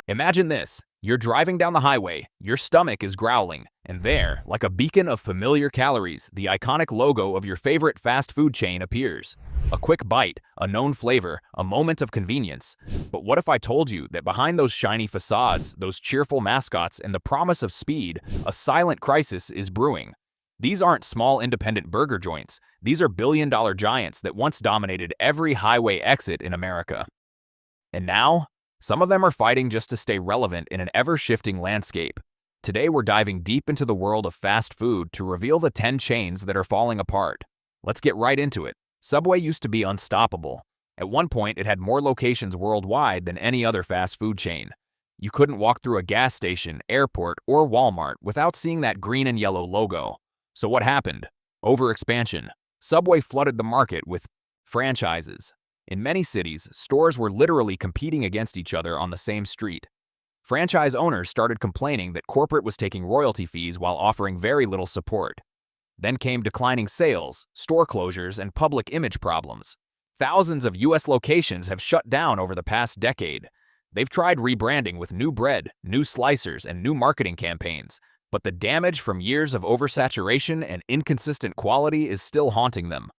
Imagine this. You're driving down the highway, your stomach is growling, and there, like a beacon of familiar calories, the iconic logo of your favorite fast food chain appears. A quick bite, a known flavor, a moment of convenience. But what if I told you that behind those shiny facades, those cheerful mascots, and the promise of speed, a silent crisis is brewing? These aren't small independent burger joints. These are billion-dollar giants that once dominated every highway exit in America. And now, some of them are fighting just to stay relevant in an ever-shifting landscape. Today we're diving deep into the world of fast food to reveal the 10 chains that are falling apart. Let's get right into it. Subway used to be unstoppable. At one point, it had more locations worldwide than any other fast food chain. You couldn't walk through a gas station, airport, or Walmart without seeing that green and yellow logo. So what happened? Overexpansion. Subway flooded the market with franchises. In many cities, stores were literally competing against each other on the same street. Franchise owners started complaining that corporate was taking royalty fees while offering very little support. Then came declining sales, store closures, and public image problems. Thousands of U.S. locations have shut down over the past decade. They've tried rebranding with new bread, new slicers, and new marketing campaigns, but the damage from years of oversaturation and inconsistent quality is still haunting them.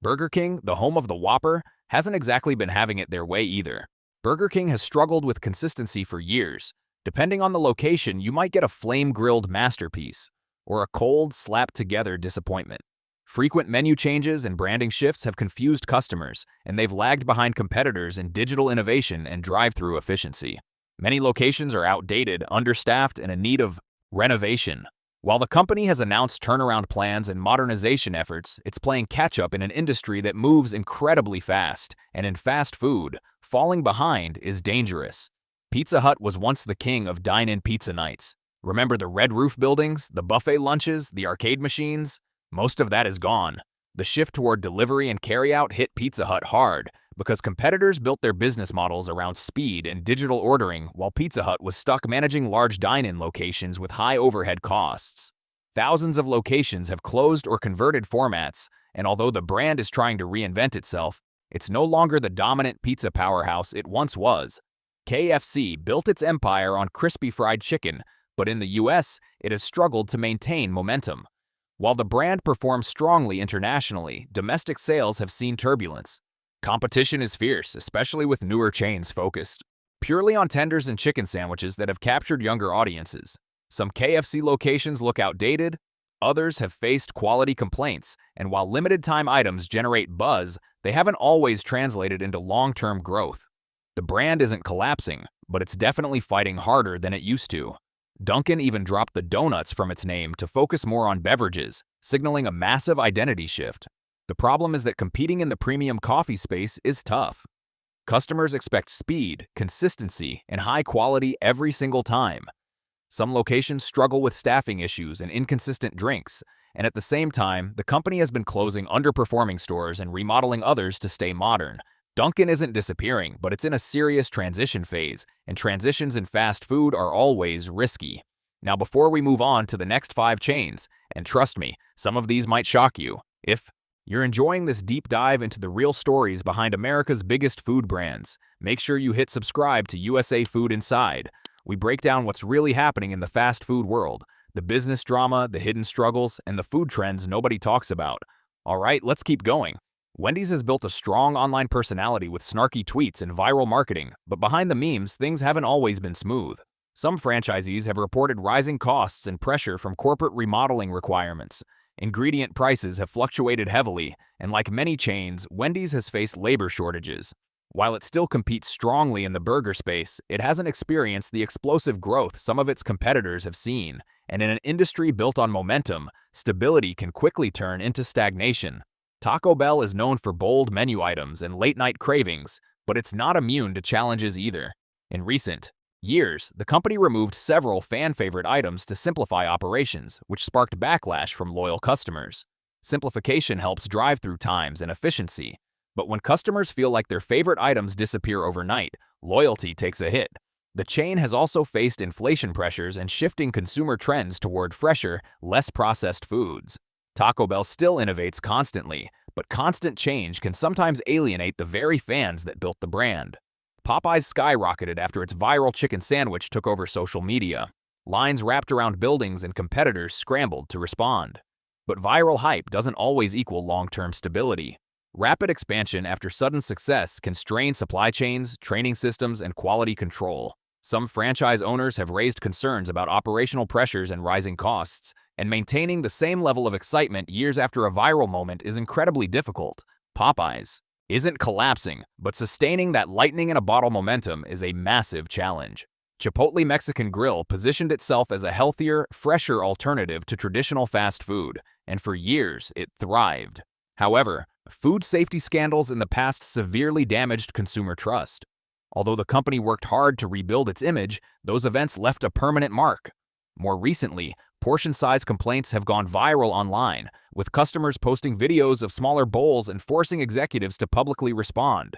Burger King, the home of the Whopper, hasn't exactly been having it their way either. Burger King has struggled with consistency for years. Depending on the location, you might get a flame-grilled masterpiece or a cold, slapped-together disappointment. Frequent menu changes and branding shifts have confused customers, and they've lagged behind competitors in digital innovation and drive-through efficiency. Many locations are outdated, understaffed, and in need of renovation. While the company has announced turnaround plans and modernization efforts, it's playing catch-up in an industry that moves incredibly fast, and in fast food, falling behind is dangerous. Pizza Hut was once the king of dine-in pizza nights. Remember the red roof buildings, the buffet lunches, the arcade machines? Most of that is gone. The shift toward delivery and carryout hit Pizza Hut hard because competitors built their business models around speed and digital ordering while Pizza Hut was stuck managing large dine-in locations with high overhead costs. Thousands of locations have closed or converted formats, and although the brand is trying to reinvent itself, it's no longer the dominant pizza powerhouse it once was. KFC built its empire on crispy fried chicken, but in the US, it has struggled to maintain momentum. While the brand performs strongly internationally, domestic sales have seen turbulence. Competition is fierce, especially with newer chains focused purely on tenders and chicken sandwiches that have captured younger audiences. Some KFC locations look outdated, others have faced quality complaints, and while limited-time items generate buzz, they haven't always translated into long-term growth. The brand isn't collapsing, but it's definitely fighting harder than it used to. Dunkin' even dropped the donuts from its name to focus more on beverages, signaling a massive identity shift. The problem is that competing in the premium coffee space is tough. Customers expect speed, consistency, and high quality every single time. Some locations struggle with staffing issues and inconsistent drinks, and at the same time, the company has been closing underperforming stores and remodeling others to stay modern. Dunkin' isn't disappearing, but it's in a serious transition phase, and transitions in fast food are always risky. Now before we move on to the next 5 chains, and trust me, some of these might shock you, if you're enjoying this deep dive into the real stories behind America's biggest food brands, make sure you hit subscribe to USA Food Inside. We break down what's really happening in the fast food world, the business drama, the hidden struggles, and the food trends nobody talks about. Alright, let's keep going. Wendy's has built a strong online personality with snarky tweets and viral marketing, but behind the memes, things haven't always been smooth. Some franchisees have reported rising costs and pressure from corporate remodeling requirements. Ingredient prices have fluctuated heavily, and like many chains, Wendy's has faced labor shortages. While it still competes strongly in the burger space, it hasn't experienced the explosive growth some of its competitors have seen, and in an industry built on momentum, stability can quickly turn into stagnation. Taco Bell is known for bold menu items and late-night cravings, but it's not immune to challenges either. In recent years, the company removed several fan-favorite items to simplify operations, which sparked backlash from loyal customers. Simplification helps drive-through times and efficiency, but when customers feel like their favorite items disappear overnight, loyalty takes a hit. The chain has also faced inflation pressures and shifting consumer trends toward fresher, less processed foods. Taco Bell still innovates constantly, but constant change can sometimes alienate the very fans that built the brand. Popeyes skyrocketed after its viral chicken sandwich took over social media. Lines wrapped around buildings and competitors scrambled to respond. But viral hype doesn't always equal long-term stability. Rapid expansion after sudden success can strain supply chains, training systems, and quality control. Some franchise owners have raised concerns about operational pressures and rising costs, and maintaining the same level of excitement years after a viral moment is incredibly difficult. Popeyes isn't collapsing, but sustaining that lightning-in-a-bottle momentum is a massive challenge. Chipotle Mexican Grill positioned itself as a healthier, fresher alternative to traditional fast food, and for years it thrived. However, food safety scandals in the past severely damaged consumer trust. Although the company worked hard to rebuild its image, those events left a permanent mark. More recently, portion size complaints have gone viral online, with customers posting videos of smaller bowls and forcing executives to publicly respond.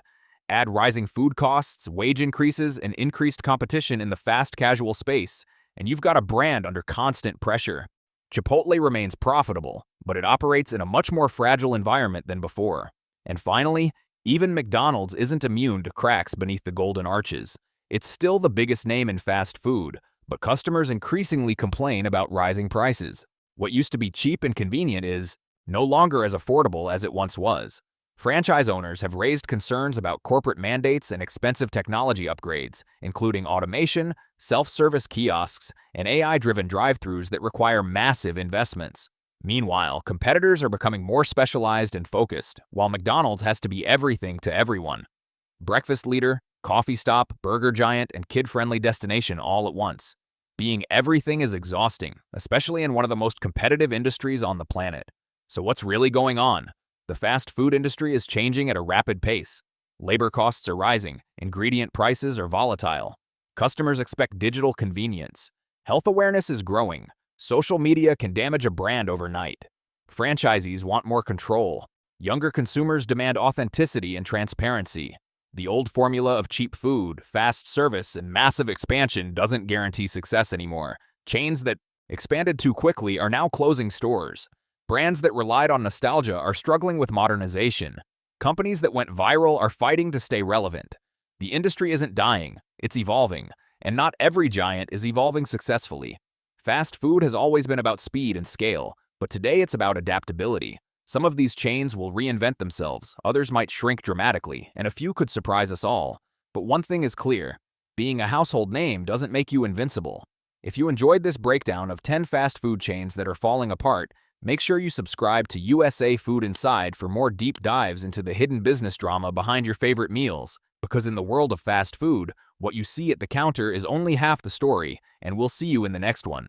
Add rising food costs, wage increases, and increased competition in the fast casual space, and you've got a brand under constant pressure. Chipotle remains profitable, but it operates in a much more fragile environment than before. And finally, even McDonald's isn't immune to cracks beneath the golden arches. It's still the biggest name in fast food, but customers increasingly complain about rising prices. What used to be cheap and convenient is no longer as affordable as it once was. Franchise owners have raised concerns about corporate mandates and expensive technology upgrades, including automation, self-service kiosks, and AI-driven drive-thrus that require massive investments. Meanwhile, competitors are becoming more specialized and focused, while McDonald's has to be everything to everyone. Breakfast leader, coffee stop, burger giant, and kid-friendly destination all at once. Being everything is exhausting, especially in one of the most competitive industries on the planet. So what's really going on? The fast food industry is changing at a rapid pace. Labor costs are rising, ingredient prices are volatile. Customers expect digital convenience. Health awareness is growing. Social media can damage a brand overnight. Franchisees want more control. Younger consumers demand authenticity and transparency. The old formula of cheap food, fast service, and massive expansion doesn't guarantee success anymore. Chains that expanded too quickly are now closing stores. Brands that relied on nostalgia are struggling with modernization. Companies that went viral are fighting to stay relevant. The industry isn't dying, it's evolving, and not every giant is evolving successfully. Fast food has always been about speed and scale, but today it's about adaptability. Some of these chains will reinvent themselves, others might shrink dramatically, and a few could surprise us all. But one thing is clear: being a household name doesn't make you invincible. If you enjoyed this breakdown of 10 fast food chains that are falling apart, make sure you subscribe to USA Food Inside for more deep dives into the hidden business drama behind your favorite meals. Because in the world of fast food, what you see at the counter is only half the story, and we'll see you in the next one.